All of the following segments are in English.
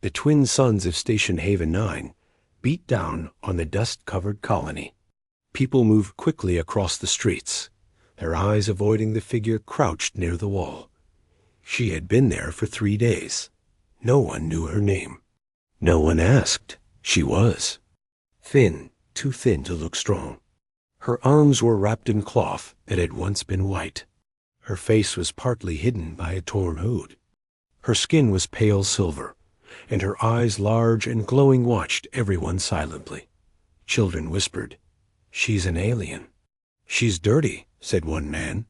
The twin suns of Station Haven 9 beat down on the dust-covered colony. People moved quickly across the streets, their eyes avoiding the figure crouched near the wall. She had been there for 3 days. No one knew her name. No one asked. She was thin, too thin to look strong. Her arms were wrapped in cloth that had once been white. Her face was partly hidden by a torn hood. Her skin was pale silver, and her eyes, large and glowing, watched everyone silently. Children whispered, "She's an alien." "She's dirty," said one man.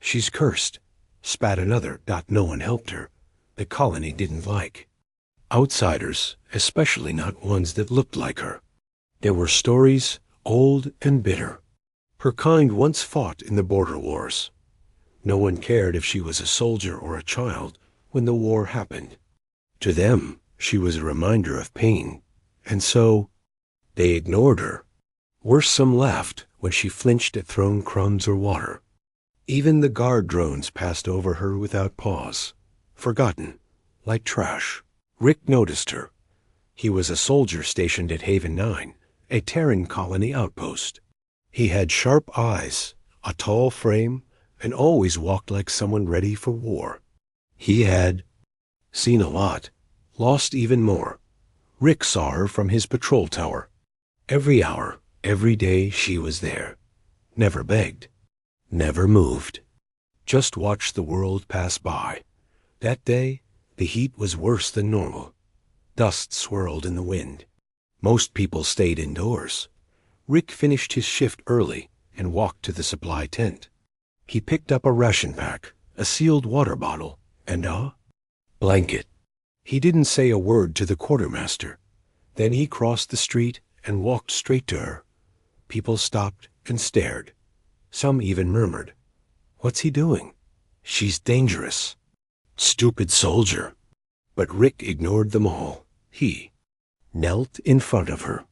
"She's cursed," spat another. No one helped her. The colony didn't like outsiders, especially not ones that looked like her. There were stories, old and bitter. Her kind once fought in the border wars. No one cared if she was a soldier or a child when the war happened. To them, she was a reminder of pain, and so they ignored her. Worse, some laughed when she flinched at thrown crumbs or water. Even the guard drones passed over her without pause, forgotten, like trash. Rick noticed her. He was a soldier stationed at Haven 9, a Terran colony outpost. He had sharp eyes, a tall frame, and always walked like someone ready for war. He had seen a lot, lost even more. Rick saw her from his patrol tower. Every hour, every day she was there. Never begged, never moved. Just watched the world pass by. That day, the heat was worse than normal. Dust swirled in the wind. Most people stayed indoors. Rick finished his shift early and walked to the supply tent. He picked up a ration pack, a sealed water bottle, and a blanket. He didn't say a word to the quartermaster. Then he crossed the street and walked straight to her. People stopped and stared. Some even murmured, "What's he doing? She's dangerous." "Stupid soldier." But Rick ignored them all. He knelt in front of her.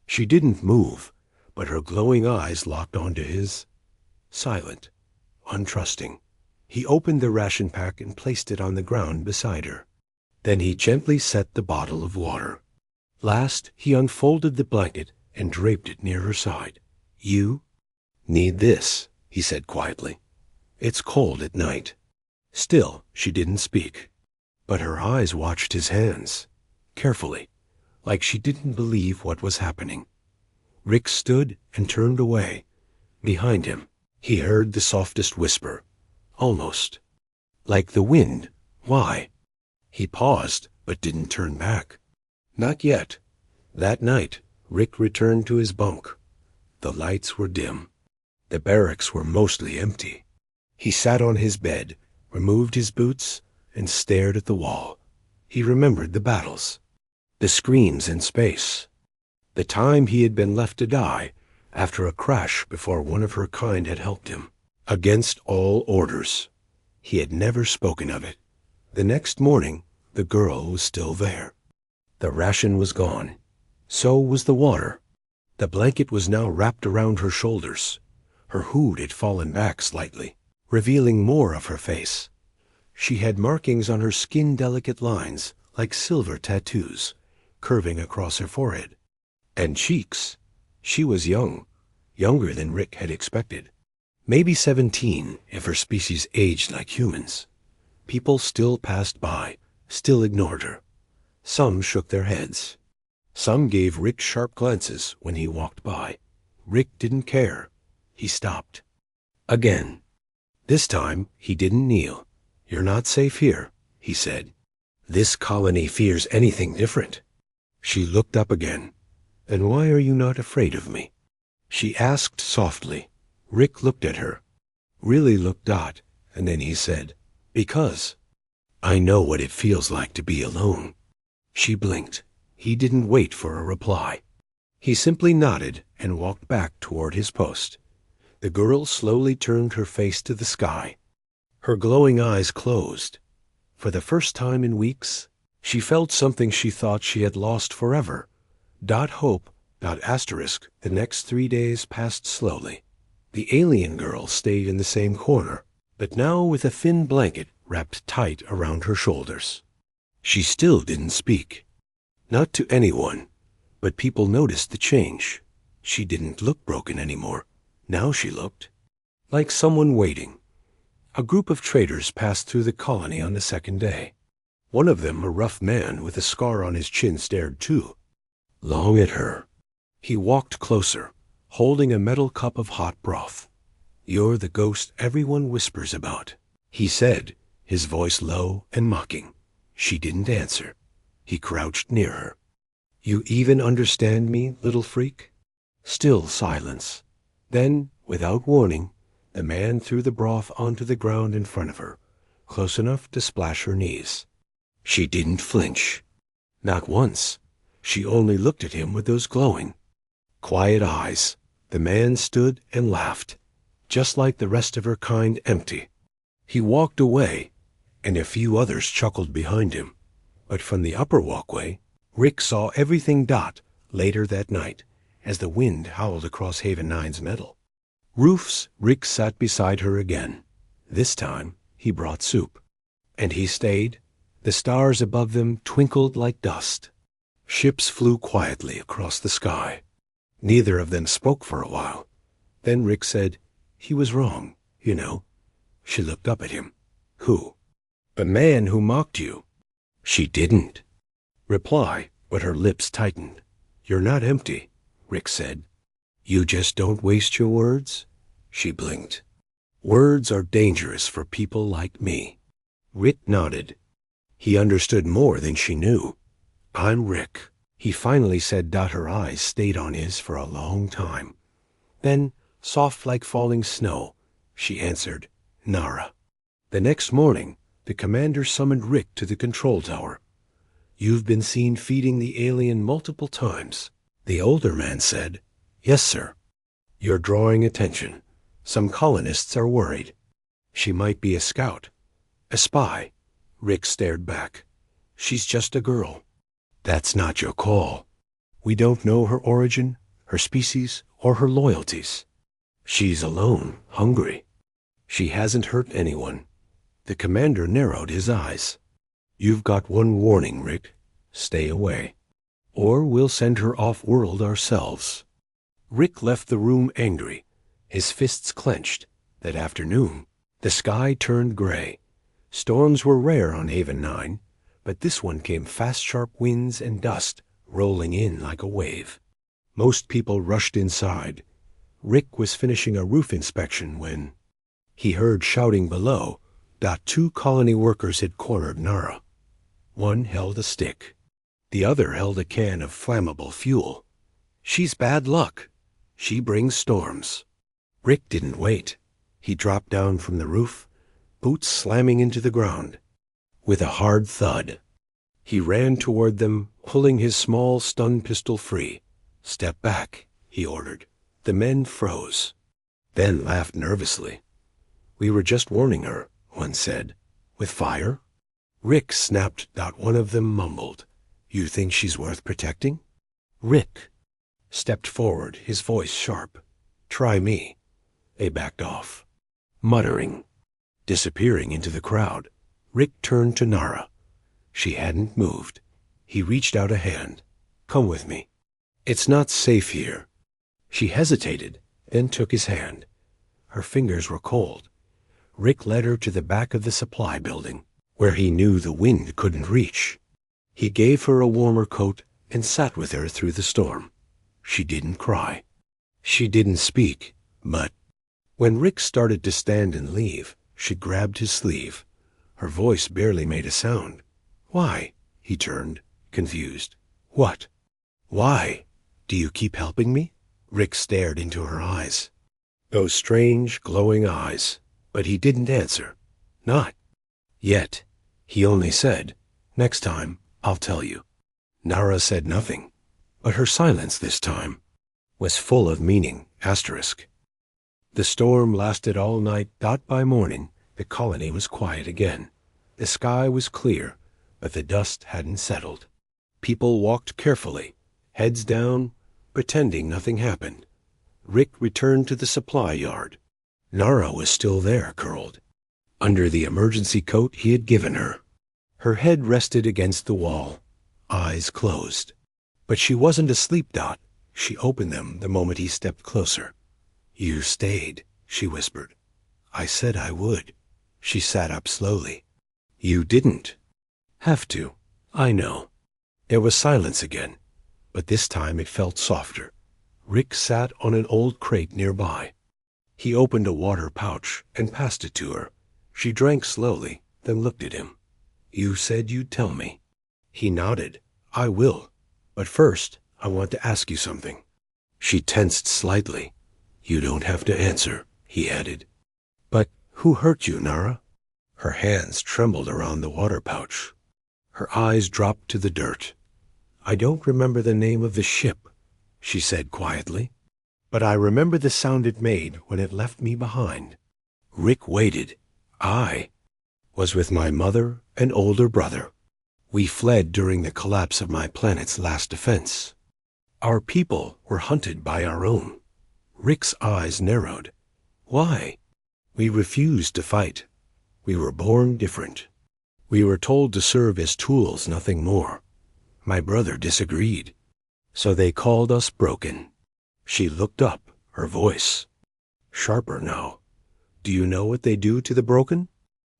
She didn't move, but her glowing eyes locked onto his. Silent, untrusting. He opened the ration pack and placed it on the ground beside her. Then he gently set the bottle of water. Last, he unfolded the blanket and draped it near her side. "You need this," he said quietly. "It's cold at night." Still, she didn't speak. But her eyes watched his hands, carefully, like she didn't believe what was happening. Rick stood and turned away. Behind him, he heard the softest whisper, almost like the wind. "Why?" He paused, but didn't turn back. Not yet. That night, Rick returned to his bunk. The lights were dim. The barracks were mostly empty. He sat on his bed, removed his boots, and stared at the wall. He remembered the battles, the screams in space, the time he had been left to die after a crash before one of her kind had helped him. Against all orders. He had never spoken of it. The next morning, the girl was still there. The ration was gone. So was the water. The blanket was now wrapped around her shoulders. Her hood had fallen back slightly, revealing more of her face. She had markings on her skin, delicate lines, like silver tattoos, curving across her forehead. And cheeks. She was young, younger than Rick had expected. Maybe 17, if her species aged like humans. People still passed by, still ignored her. Some shook their heads. Some gave Rick sharp glances when he walked by. Rick didn't care. He stopped. Again. This time, he didn't kneel. "You're not safe here," he said. "This colony fears anything different." She looked up again. "And why are you not afraid of me?" She asked softly. Rick looked at her. Really looked out, and then he said, "Because I know what it feels like to be alone." She blinked. He didn't wait for a reply. He simply nodded and walked back toward his post. The girl slowly turned her face to the sky. Her glowing eyes closed. For the first time in weeks, she felt something she thought she had lost forever. Hope. Asterisk. The next 3 days passed slowly. The alien girl stayed in the same corner, but now with a thin blanket wrapped tight around her shoulders. She still didn't speak. Not to anyone, but people noticed the change. She didn't look broken anymore. Now she looked like someone waiting. A group of traders passed through the colony on the second day. One of them, a rough man with a scar on his chin, stared too long at her. He walked closer, holding a metal cup of hot broth. "You're the ghost everyone whispers about," he said, his voice low and mocking. She didn't answer. He crouched near her. "You even understand me, little freak?" Still silence. Then, without warning, the man threw the broth onto the ground in front of her, close enough to splash her knees. She didn't flinch. Not once. She only looked at him with those glowing, quiet eyes. The man stood and laughed, just like the rest of her kind, empty. He walked away, and a few others chuckled behind him. But from the upper walkway, Rick saw everything dot later that night as the wind howled across Haven 9's metal. Roofs. Rick sat beside her again. This time, he brought soup. And he stayed. The stars above them twinkled like dust. Ships flew quietly across the sky. Neither of them spoke for a while. Then Rick said, "He was wrong, you know." She looked up at him. "Who?" "The man who mocked you." She didn't reply, but her lips tightened. "You're not empty," Rick said. "You just don't waste your words?" She blinked. "Words are dangerous for people like me." Rick nodded. He understood more than she knew. "I'm Rick," he finally said. Her eyes stayed on his for a long time. Then, soft like falling snow, she answered, "Nara." The next morning, the commander summoned Rick to the control tower. "You've been seen feeding the alien multiple times," the older man said. "Yes, sir." "You're drawing attention. Some colonists are worried." "She might be a scout." "A spy." Rick stared back. "She's just a girl." "That's not your call. We don't know her origin, her species, or her loyalties. She's alone, hungry. She hasn't hurt anyone." The commander narrowed his eyes. "You've got one warning, Rick. Stay away. Or we'll send her off-world ourselves." Rick left the room angry, his fists clenched. That afternoon, the sky turned gray. Storms were rare on Haven 9, but this one came fast, sharp winds and dust rolling in like a wave. Most people rushed inside. Rick was finishing a roof inspection when he heard shouting below. 2 colony workers had cornered Nara. One held a stick. The other held a can of flammable fuel. "She's bad luck. She brings storms." Rick didn't wait. He dropped down from the roof, boots slamming into the ground. With a hard thud, he ran toward them, pulling his small stun pistol free. "Step back," he ordered. The men froze, then laughed nervously. "We were just warning her," one said. "With fire?" Rick snapped. One of them mumbled, "You think she's worth protecting?" Rick stepped forward, his voice sharp. "Try me." They backed off, muttering. Disappearing into the crowd, Rick turned to Nara. She hadn't moved. He reached out a hand. "Come with me. It's not safe here." She hesitated, then took his hand. Her fingers were cold. Rick led her to the back of the supply building, where he knew the wind couldn't reach. He gave her a warmer coat and sat with her through the storm. She didn't cry. She didn't speak, but when Rick started to stand and leave, she grabbed his sleeve. Her voice barely made a sound. "Why?" He turned, confused. "What? Why? Do you keep helping me?" Rick stared into her eyes. Those strange, glowing eyes. But he didn't answer. Not yet. He only said, "Next time, I'll tell you." Nara said nothing, but her silence this time was full of meaning. Asterisk. The storm lasted all night. By morning, the colony was quiet again. The sky was clear, but the dust hadn't settled. People walked carefully, heads down, pretending nothing happened. Rick returned to the supply yard. Nara was still there, curled under the emergency coat he had given her. Her head rested against the wall. eyes closed. But she wasn't asleep, Dot. She opened them the moment he stepped closer. "You stayed," she whispered. "I said I would." She sat up slowly. "You didn't have to. I know." There was silence again, but this time it felt softer. Rick sat on an old crate nearby. He opened a water pouch and passed it to her. She drank slowly, then looked at him. "You said you'd tell me." He nodded. "I will. But first, I want to ask you something." She tensed slightly. "You don't have to answer," he added. "But who hurt you, Nara?" Her hands trembled around the water pouch. Her eyes dropped to the dirt. "I don't remember the name of the ship," she said quietly. "But I remember the sound it made when it left me behind." Rick waited. "I was with my mother and older brother. We fled during the collapse of my planet's last defense. Our people were hunted by our own." Rick's eyes narrowed. "Why?" "We refused to fight. We were born different. We were told to serve as tools, nothing more. My brother disagreed. So they called us broken." She looked up, her voice sharper now. "Do you know what they do to the broken?"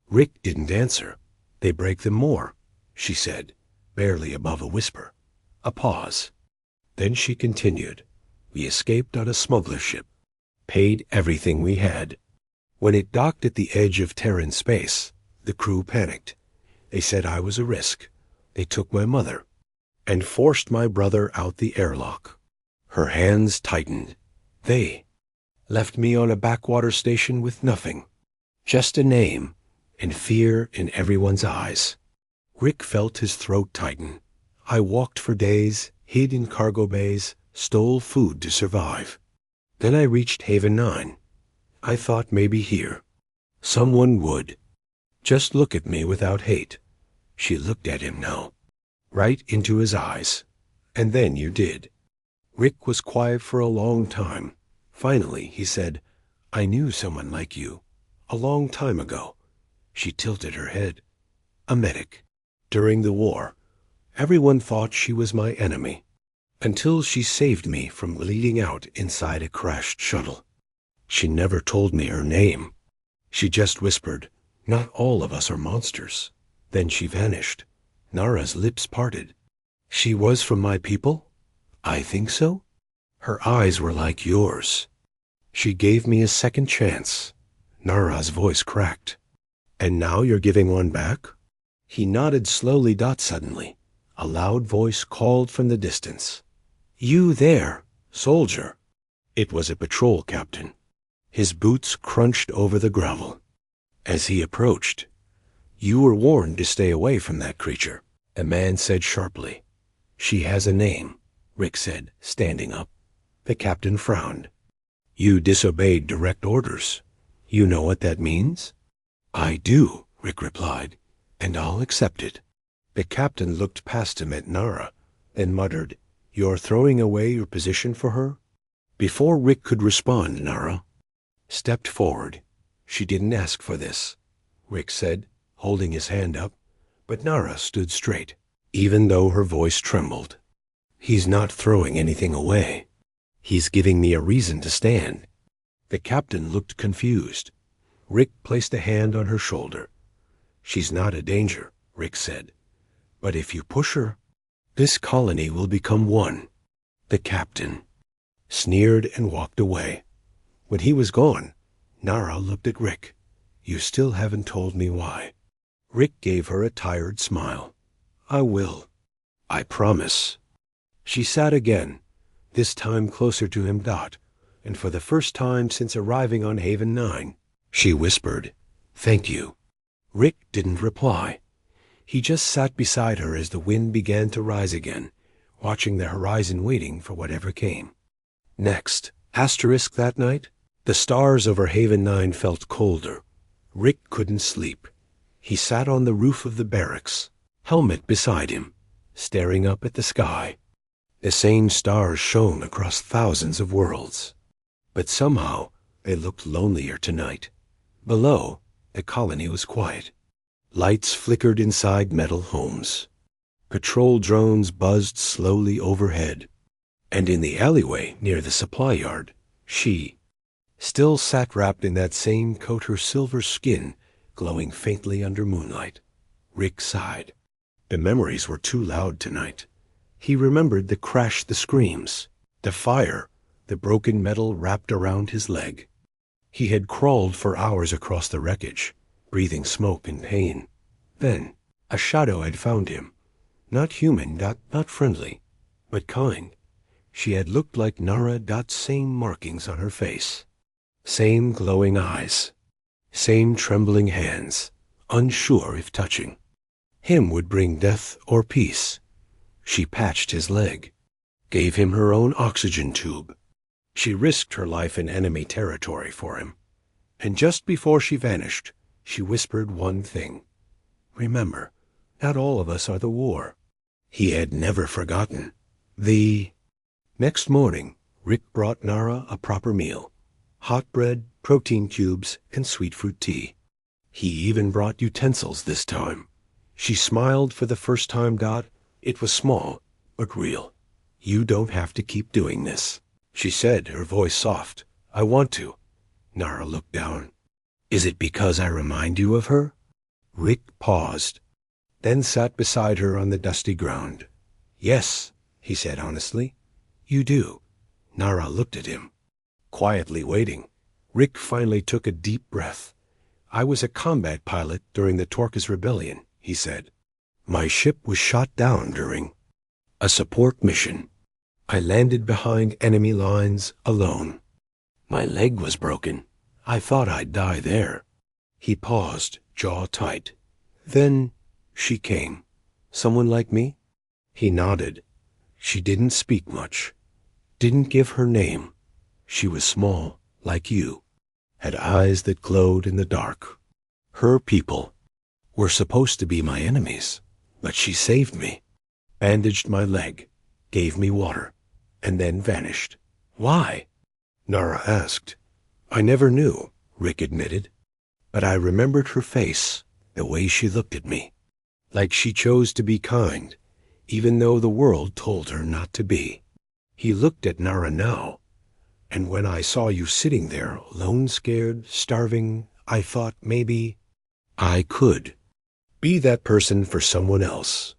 Rick didn't answer. "They break them more," she said, barely above a whisper. A pause. Then she continued. "We escaped on a smuggler ship, paid everything we had. When it docked at the edge of Terran space, the crew panicked. They said I was a risk. They took my mother and forced my brother out the airlock." Her hands tightened. "They left me on a backwater station with nothing, just a name and fear in everyone's eyes." Rick felt his throat tighten. "I walked for days, hid in cargo bays, stole food to survive. Then I reached Haven 9. I thought maybe here someone would just look at me without hate." She looked at him now, right into his eyes. "And then you did." Rick was quiet for a long time. Finally, he said, "I knew someone like you, a long time ago." She tilted her head. "A medic. During the war, everyone thought she was my enemy, until she saved me from bleeding out inside a crashed shuttle. She never told me her name. She just whispered, 'Not all of us are monsters.' Then she vanished." Nara's lips parted. "She was from my people?" "I think so." Her eyes were like yours. "She gave me a second chance." Nara's voice cracked. "And now you're giving one back?" He nodded slowly. Suddenly, a loud voice called from the distance. "You there, soldier." It was a patrol captain. His boots crunched over the gravel. As he approached, "You were warned to stay away from that creature," a man said sharply. "She has a name," Rick said, standing up. The captain frowned. "You disobeyed direct orders. You know what that means?" "I do," Rick replied, "and I'll accept it." The captain looked past him at Nara, then muttered, "You're throwing away your position for her?" Before Rick could respond, Nara stepped forward. "She didn't ask for this," Rick said, holding his hand up, but Nara stood straight, even though her voice trembled. "He's not throwing anything away. He's giving me a reason to stand." The captain looked confused. Rick placed a hand on her shoulder. "She's not a danger," Rick said. "But if you push her, this colony will become one." The captain sneered and walked away. When he was gone, Nara looked at Rick. "You still haven't told me why." Rick gave her a tired smile. "I will. I promise." She sat again, this time closer to him. And for the first time since arriving on Haven 9, she whispered, "Thank you." Rick didn't reply. He just sat beside her as the wind began to rise again, watching the horizon, waiting for whatever came next. That night, the stars over Haven 9 felt colder. Rick couldn't sleep. He sat on the roof of the barracks, helmet beside him, staring up at the sky. The same stars shone across thousands of worlds. But somehow they looked lonelier tonight. Below, the colony was quiet. Lights flickered inside metal homes. Patrol drones buzzed slowly overhead. And in the alleyway near the supply yard, she still sat wrapped in that same coat, her silver skin glowing faintly under moonlight. Rick sighed. The memories were too loud tonight. He remembered the crash, the screams, the fire, the broken metal wrapped around his leg. He had crawled for hours across the wreckage, breathing smoke and pain. Then a shadow had found him. Not human, not friendly, but kind. She had looked like Nara. Same markings on her face. Same glowing eyes. Same trembling hands, unsure if touching. Him would bring death or peace. She patched his leg, gave him her own oxygen tube. She risked her life in enemy territory for him. And just before she vanished, she whispered one thing. Remember, not all of us are the war. He had never forgotten. The next morning, Rick brought Nara a proper meal. Hot bread, protein cubes, and sweet fruit tea. He even brought utensils this time. She smiled for the first time. It was small, but real. You don't have to keep doing this, she said, her voice soft. I want to. Nara looked down. Is it because I remind you of her? Rick paused, then sat beside her on the dusty ground. Yes, he said honestly. You do. Nara looked at him, quietly waiting. Rick finally took a deep breath. I was a combat pilot during the Torcas Rebellion, he said. My ship was shot down during a support mission. I landed behind enemy lines alone. My leg was broken. I thought I'd die there. He paused, jaw tight. Then she came. Someone like me? He nodded. She didn't speak much. Didn't give her name. She was small, like you. Had eyes that glowed in the dark. Her people were supposed to be my enemies, but she saved me, bandaged my leg, gave me water, and then vanished. Why? Nara asked. I never knew, Rick admitted, but I remembered her face, the way she looked at me, like she chose to be kind, even though the world told her not to be. He looked at Nara now. And when I saw you sitting there, alone, scared, starving, I thought maybe I could be that person for someone else.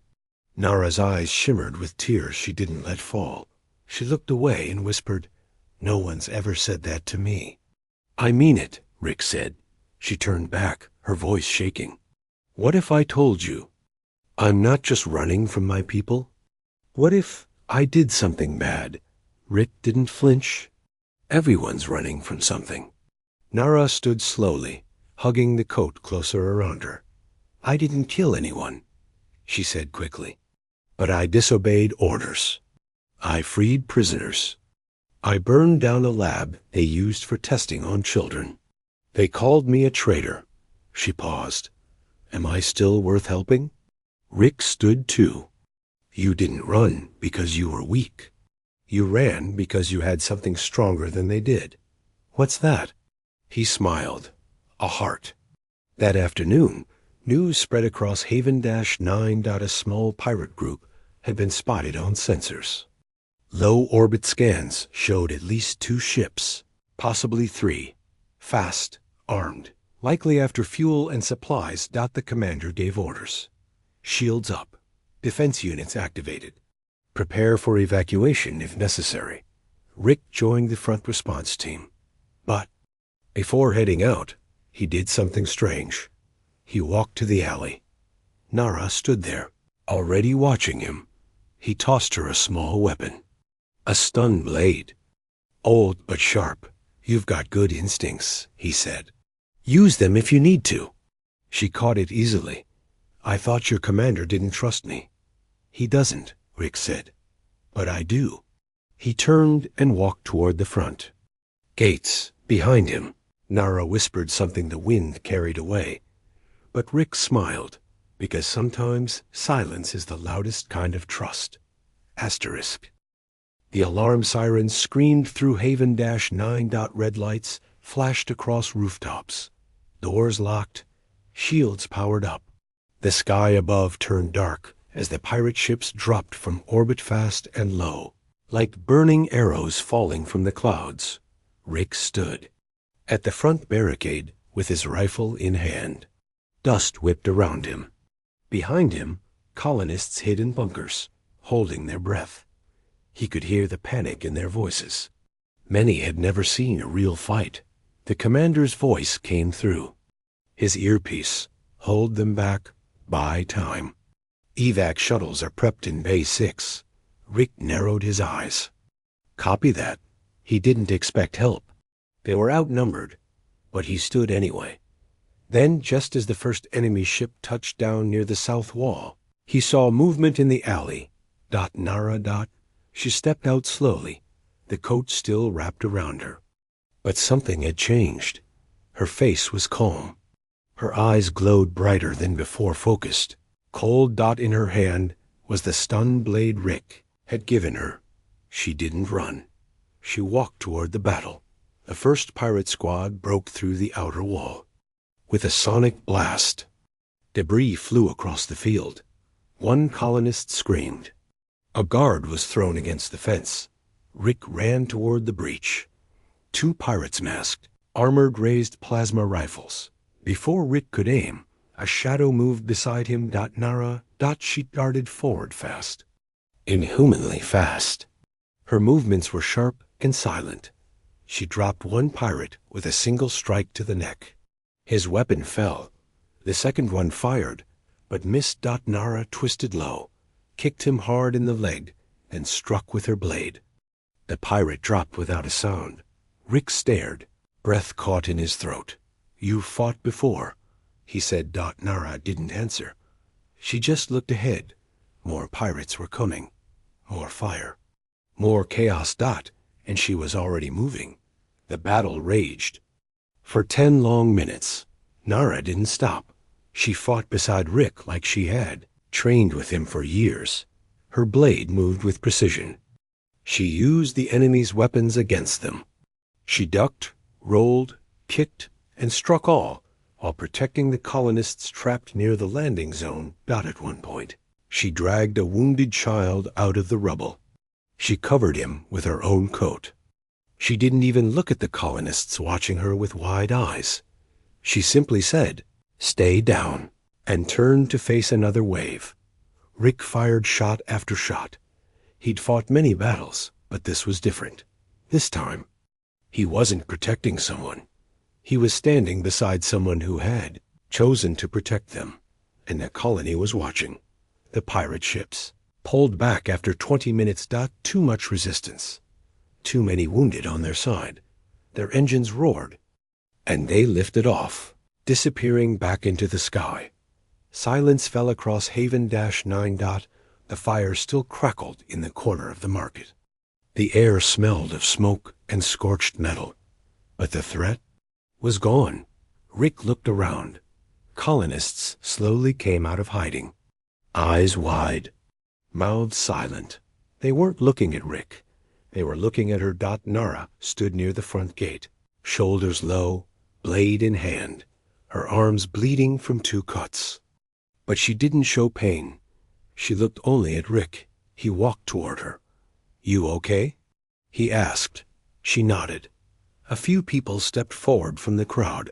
Nara's eyes shimmered with tears she didn't let fall. She looked away and whispered, No one's ever said that to me. I mean it, Rick said. She turned back, her voice shaking. What if I told you I'm not just running from my people? What if I did something bad? Rick didn't flinch. Everyone's running from something. Nara stood slowly, hugging the coat closer around her. I didn't kill anyone, she said quickly. But I disobeyed orders. I freed prisoners. I burned down a lab they used for testing on children. They called me a traitor. She paused. Am I still worth helping? Rick stood too. You didn't run because you were weak. You ran because you had something stronger than they did. What's that? He smiled. A heart. That afternoon, news spread across Haven-9. A small pirate group had been spotted on sensors. Low-orbit scans showed at least 2 ships, possibly 3, fast, armed. Likely after fuel and supplies. The commander gave orders. Shields up. Defense units activated. Prepare for evacuation if necessary. Rick joined the front response team. But before heading out, he did something strange. He walked to the alley. Nara stood there, already watching him. He tossed her a small weapon. A stun blade. Old but sharp. You've got good instincts, he said. Use them if you need to. She caught it easily. I thought your commander didn't trust me. He doesn't, Rick said. But I do. He turned and walked toward the front. Gates, behind him. Nara whispered something the wind carried away. But Rick smiled, because sometimes silence is the loudest kind of trust. Asterisk. The alarm sirens screamed through Haven-9. Red lights flashed across rooftops. Doors locked. Shields powered up. The sky above turned dark as the pirate ships dropped from orbit fast and low. Like burning arrows falling from the clouds, Rick stood at the front barricade with his rifle in hand. Dust whipped around him. Behind him, colonists hid in bunkers, holding their breath. He could hear the panic in their voices. Many had never seen a real fight. The commander's voice came through. His earpiece: hold them back, buy time. Evac shuttles are prepped in Bay 6. Rick narrowed his eyes. Copy that. He didn't expect help. They were outnumbered, but he stood anyway. Then, just as the first enemy ship touched down near the south wall, he saw movement in the alley. Nara. She stepped out slowly, the coat still wrapped around her. But something had changed. Her face was calm. Her eyes glowed brighter than before focused. Cold dot in her hand was the stun blade Rick had given her. She didn't run. She walked toward the battle. The first pirate squad broke through the outer wall. With a sonic blast, debris flew across the field. One colonist screamed. A guard was thrown against the fence. Rick ran toward the breach. Two pirates masked, armored, raised plasma rifles. Before Rick could aim, a shadow moved beside him. Nara. She darted forward fast. Inhumanly fast. Her movements were sharp and silent. She dropped one pirate with a single strike to the neck. His weapon fell. The second one fired, but missed. Nara twisted low, kicked him hard in the leg, and struck with her blade. The pirate dropped without a sound. Rick stared, breath caught in his throat. You fought before, he said. Nara didn't answer. She just looked ahead. More pirates were coming. More fire. More chaos. And she was already moving. The battle raged. For 10 long minutes, Nara didn't stop. She fought beside Rick like she had, trained with him for years. Her blade moved with precision. She used the enemy's weapons against them. She ducked, rolled, kicked, and struck all, while protecting the colonists trapped near the landing zone. At one point, she dragged a wounded child out of the rubble. She covered him with her own coat. She didn't even look at the colonists watching her with wide eyes. She simply said, "Stay down," and turned to face another wave. Rick fired shot after shot. He'd fought many battles, but this was different. This time, he wasn't protecting someone. He was standing beside someone who had chosen to protect them, and the colony was watching. The pirate ships pulled back after 20 minutes. Too much resistance. Too many wounded on their side. Their engines roared, and they lifted off, disappearing back into the sky. Silence fell across Haven -9. The fire still crackled in the corner of the market. The air smelled of smoke and scorched metal, but the threat was gone. Rick looked around. Colonists slowly came out of hiding, eyes wide, mouths silent. They weren't looking at Rick. They were looking at her. Nara stood near the front gate, shoulders low, blade in hand, her arms bleeding from 2 cuts. But she didn't show pain. She looked only at Rick. He walked toward her. You okay? He asked. She nodded. A few people stepped forward from the crowd.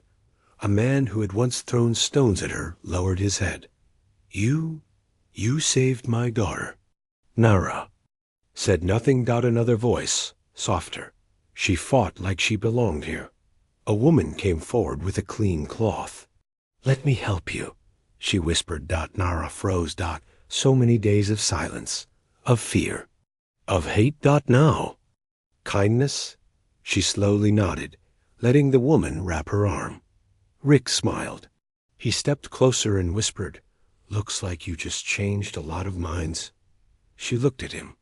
A man who had once thrown stones at her lowered his head. You saved my daughter. Nara said nothing. Another voice, softer. She fought like she belonged here. A woman came forward with a clean cloth. Let me help you, she whispered. Nara froze. So many days of silence, of fear, of hate. Now. Kindness? She slowly nodded, letting the woman wrap her arm. Rick smiled. He stepped closer and whispered, Looks like you just changed a lot of minds. She looked at him,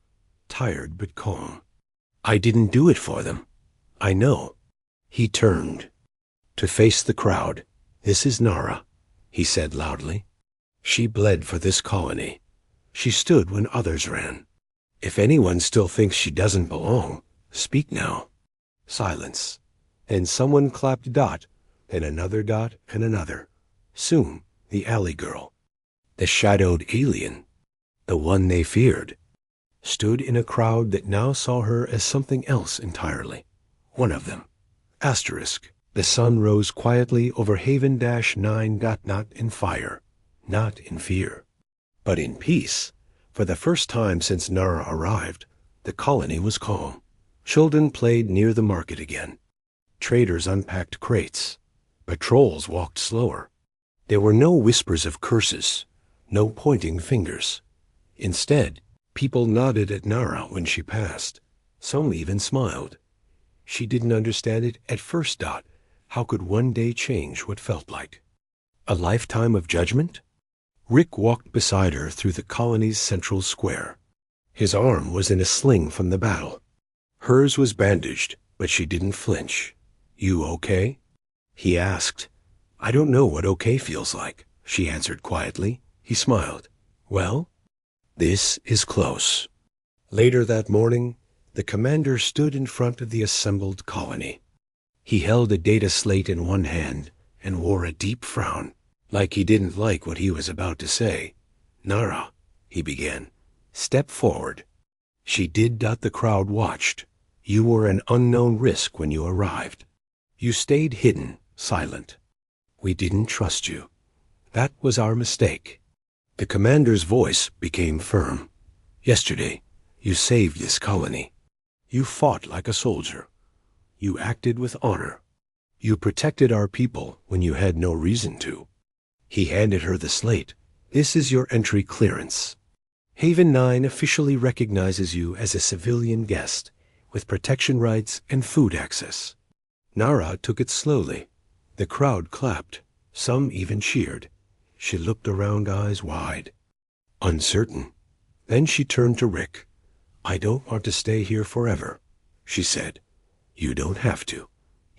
tired but calm. I didn't do it for them. I know. He turned to face the crowd. This is Nara, he said loudly. She bled for this colony. She stood when others ran. If anyone still thinks she doesn't belong, speak now. Silence. And someone clapped. Then another. And another. Soon, the alley girl. The shadowed alien. the one they feared, stood in a crowd that now saw her as something else entirely. One of them. Asterisk. The sun rose quietly over Haven-9. Not in fire, not in fear, but in peace. For the first time since Nara arrived, the colony was calm. Children played near the market again. Traders unpacked crates. Patrols walked slower. There were no whispers of curses, no pointing fingers. Instead, people nodded at Nara when she passed. Some even smiled. She didn't understand it at first. How could one day change what felt like a lifetime of judgment? Rick walked beside her through the colony's central square. His arm was in a sling from the battle. Hers was bandaged, but she didn't flinch. "You okay?" he asked. "I don't know what okay feels like," she answered quietly. He smiled. "Well, this is close." Later that morning, the commander stood in front of the assembled colony. He held a data slate in one hand and wore a deep frown, like he didn't like what he was about to say. "Nara," he began, "step forward." She did. The crowd watched. "You were an unknown risk when you arrived. You stayed hidden, silent. We didn't trust you. That was our mistake." The commander's voice became firm. "Yesterday, you saved this colony. You fought like a soldier. You acted with honor. You protected our people when you had no reason to." He handed her the slate. "This is your entry clearance. Haven-9 officially recognizes you as a civilian guest, with protection rights and food access." Nara took it slowly. The crowd clapped. Some even cheered. She looked around, eyes wide, uncertain. Then she turned to Rick. "I don't want to stay here forever," she said. "You don't have to,"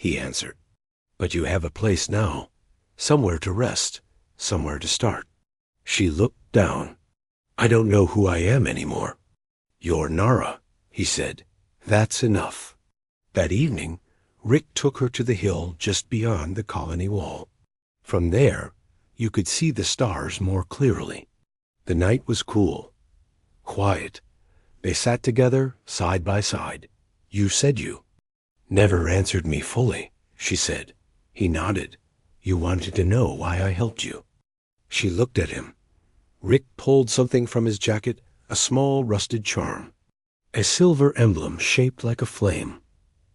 he answered. "But you have a place now, somewhere to rest, somewhere to start." She looked down. "I don't know who I am anymore." "You're Nara," he said. "That's enough." That evening, Rick took her to the hill just beyond the colony wall. From there, you could see the stars more clearly. The night was cool, quiet. They sat together, side by side. "You said you never answered me fully," she said. He nodded. "You wanted to know why I helped you." She looked at him. Rick pulled something from his jacket, a small rusted charm, a silver emblem shaped like a flame.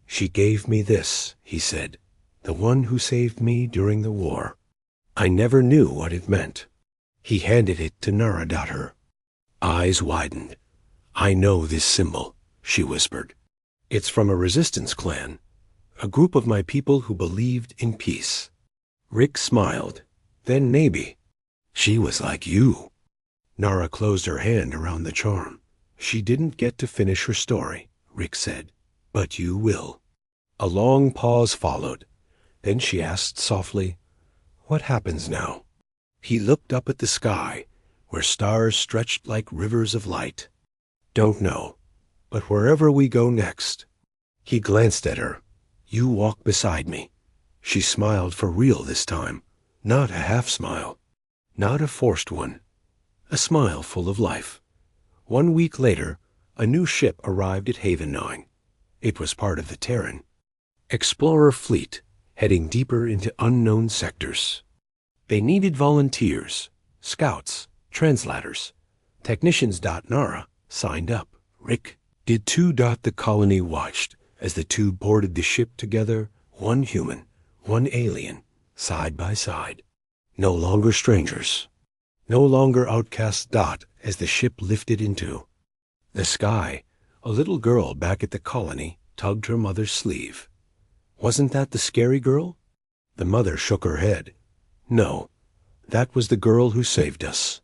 "She gave me this," he said, "the one who saved me during the war. I never knew what it meant." He handed it to Nara. Her eyes widened. "I know this symbol," she whispered. "It's from a resistance clan, a group of my people who believed in peace." Rick smiled. "Then maybe she was like you." Nara closed her hand around the charm. "She didn't get to finish her story," Rick said. "But you will." A long pause followed. Then she asked softly, "What happens now?" He looked up at the sky, where stars stretched like rivers of light. "Don't know, but wherever we go next." He glanced at her. "You walk beside me." She smiled for real this time, not a half smile, not a forced one, a smile full of life. 1 week later, a new ship arrived at Haven-9. It was part of the Terran Explorer fleet, heading deeper into unknown sectors. They needed volunteers, scouts, translators, technicians. Nara signed up. Rick did too. The colony watched as the two boarded the ship together, one human, one alien, side by side. No longer strangers, no longer outcasts. As the ship lifted into the sky, a little girl back at the colony tugged her mother's sleeve. "Wasn't that the scary girl?" The mother shook her head. "No, that was the girl who saved us."